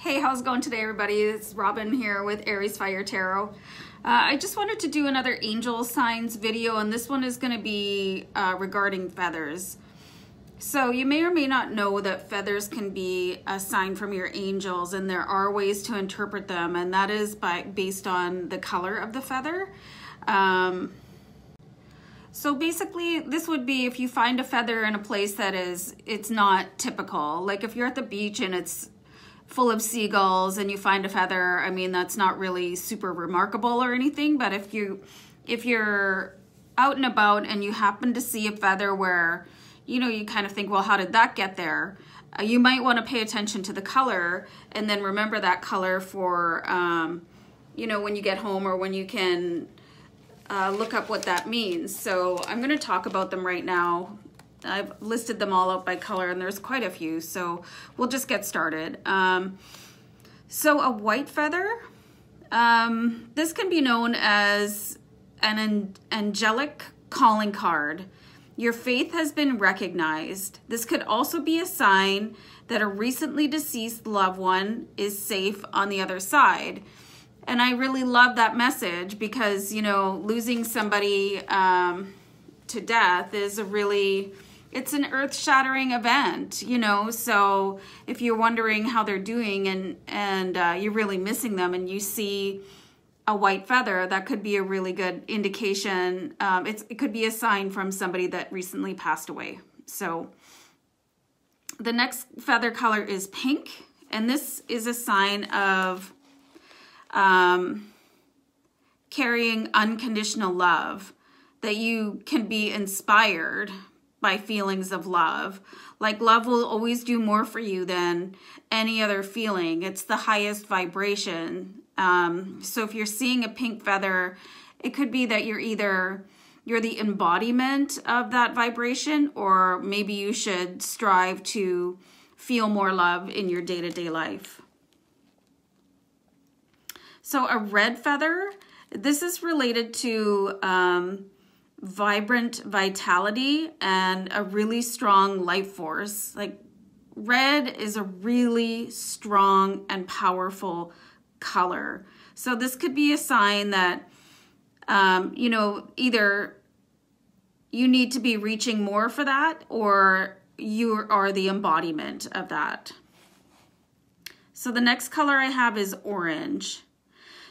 Hey, how's it going today, everybody? It's Robin here with AriesFireTarot. I just wanted to do another angel signs video, and this one is going to be regarding feathers. So you may or may not know that feathers can be a sign from your angels, and there are ways to interpret them, and that is based on the color of the feather. So basically, this would be if you find a feather in a place that it's not typical. Like if you're at the beach and it's full of seagulls and you find a feather, I mean, that's not really super remarkable or anything, but if you're out and about and you happen to see a feather where, you know, you kind of think, well, how did that get there? You might want to pay attention to the color and then remember that color for, you know, when you get home or when you can look up what that means. So I'm going to talk about them right now. I've listed them all out by color, and there's quite a few, so we'll just get started. So a white feather, this can be known as an angelic calling card. Your faith has been recognized. This could also be a sign that a recently deceased loved one is safe on the other side. And I really love that message because, you know, losing somebody to death is it's an earth-shattering event, you know. So if you're wondering how they're doing and you're really missing them and you see a white feather, that could be a really good indication. It could be a sign from somebody that recently passed away. So the next feather color is pink, and this is a sign of carrying unconditional love, that you can be inspired by feelings of love. Like love will always do more for you than any other feeling. It's the highest vibration. So if you're seeing a pink feather, it could be that you're the embodiment of that vibration, or maybe you should strive to feel more love in your day-to-day life. So a red feather, this is related to vibrant vitality and a really strong life force. Like red is a really strong and powerful color. So this could be a sign that, you know, either you need to be reaching more for that or you are the embodiment of that. So the next color I have is orange.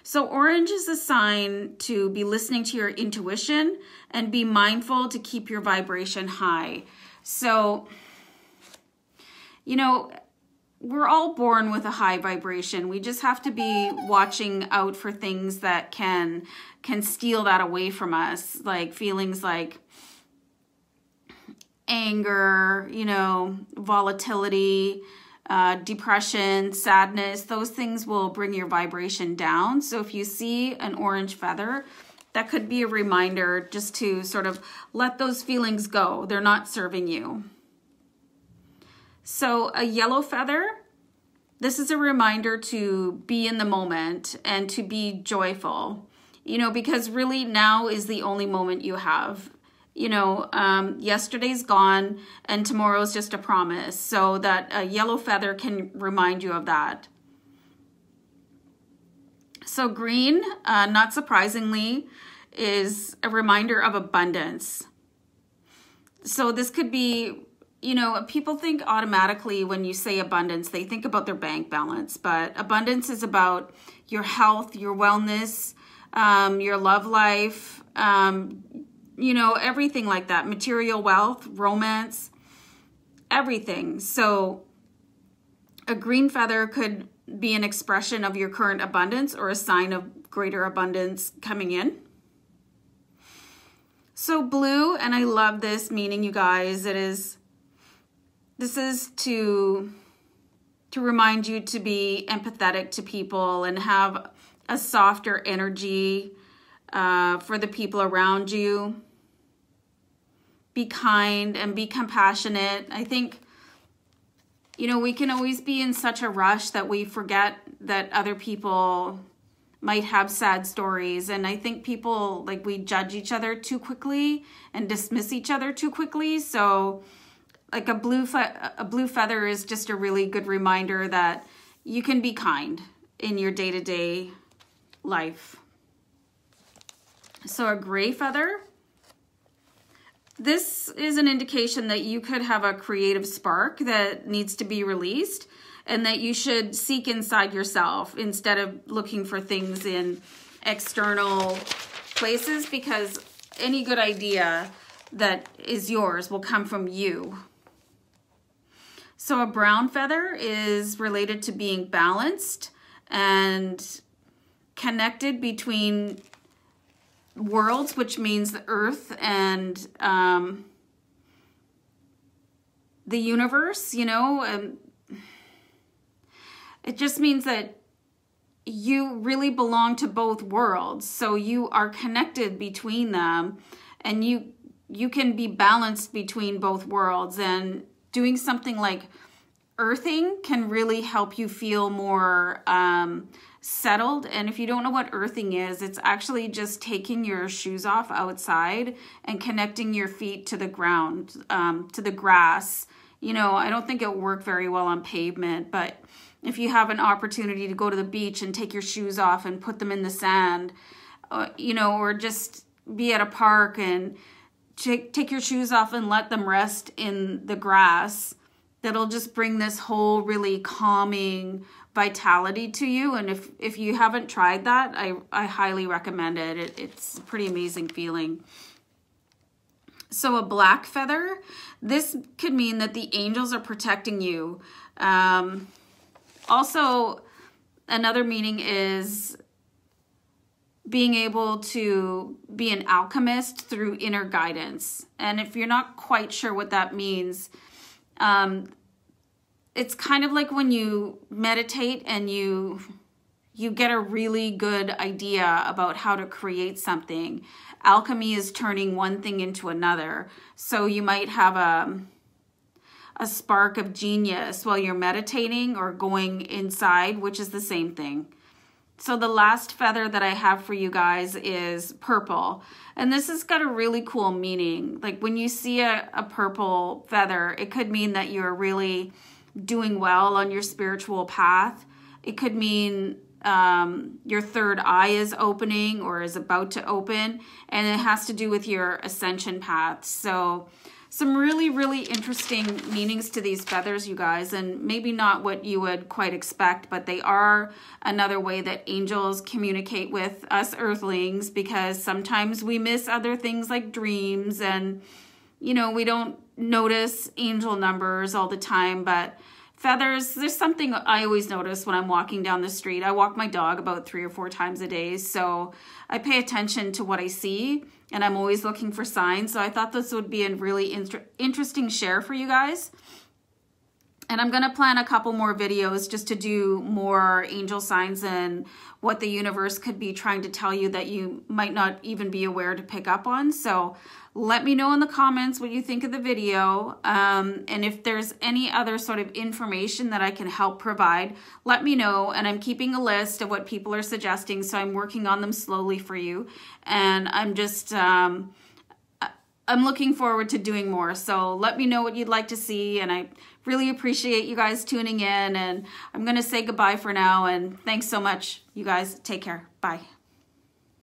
So orange is a sign to be listening to your intuition and be mindful to keep your vibration high. So, you know, we're all born with a high vibration. We just have to be watching out for things that can steal that away from us, like feelings like anger, you know, volatility, depression, sadness. Those things will bring your vibration down. So if you see an orange feather, that could be a reminder just to sort of let those feelings go. They're not serving you. So a yellow feather, this is a reminder to be in the moment and to be joyful, you know, because really now is the only moment you have. You know, yesterday's gone and tomorrow's just a promise. So that a yellow feather can remind you of that. So green, not surprisingly, is a reminder of abundance. So this could be, you know, people think automatically when you say abundance, they think about their bank balance. But abundance is about your health, your wellness, your love life, you know, everything like that, material wealth, romance, everything. So a green feather could be an expression of your current abundance or a sign of greater abundance coming in. So blue, and I love this meaning, you guys, this is to remind you to be empathetic to people and have a softer energy for the people around you. Be kind and be compassionate. I think, you know, we can always be in such a rush that we forget that other people might have sad stories. And I think people, like, we judge each other too quickly and dismiss each other too quickly. So like a blue feather is just a really good reminder that, you can be kind in your day-to-day life. So a gray feather, this is an indication that you could have a creative spark that needs to be released, and that you should seek inside yourself instead of looking for things in external places, because any good idea that is yours will come from you. So a brown feather is related to being balanced and connected between worlds, which means the earth and the universe, you know. It just means that you really belong to both worlds. So you are connected between them, and you can be balanced between both worlds. And doing something like earthing can really help you feel more settled. And if you don't know what earthing is, it's actually just taking your shoes off outside and connecting your feet to the ground, to the grass. You know, I don't think it will work very well on pavement, but if you have an opportunity to go to the beach and take your shoes off and put them in the sand, you know, or just be at a park and take your shoes off and let them rest in the grass, that'll just bring this whole really calming vitality to you. And if you haven't tried that, I highly recommend it. It's a pretty amazing feeling. So a black feather, this could mean that the angels are protecting you. Also, another meaning is being able to be an alchemist through inner guidance. And if you're not quite sure what that means, it's kind of like when you meditate and you get a really good idea about how to create something. Alchemy is turning one thing into another. So you might have a spark of genius while you're meditating or going inside, which is the same thing. So the last feather that I have for you guys is purple. And this has got a really cool meaning. Like when you see a purple feather, it could mean that you're really doing well on your spiritual path. It could mean your third eye is opening or is about to open, and it has to do with your ascension path. So some really, really interesting meanings to these feathers, you guys, and maybe not what you would quite expect, but they are another way that angels communicate with us earthlings, because sometimes we miss other things like dreams, and, you know, we don't notice angel numbers all the time, but feathers, there's something I always notice when I'm walking down the street. I walk my dog about 3 or 4 times a day, so I pay attention to what I see, and I'm always looking for signs. So I thought this would be a really interesting share for you guys. And I'm going to plan a couple more videos just to do more angel signs and what the universe could be trying to tell you that you might not even be aware to pick up on. So let me know in the comments what you think of the video. And if there's any other sort of information that I can help provide, let me know. And I'm keeping a list of what people are suggesting, so I'm working on them slowly for you. And I'm just, I'm looking forward to doing more. So let me know what you'd like to see. And I really appreciate you guys tuning in. And I'm going to say goodbye for now. And thanks so much, you guys. Take care. Bye.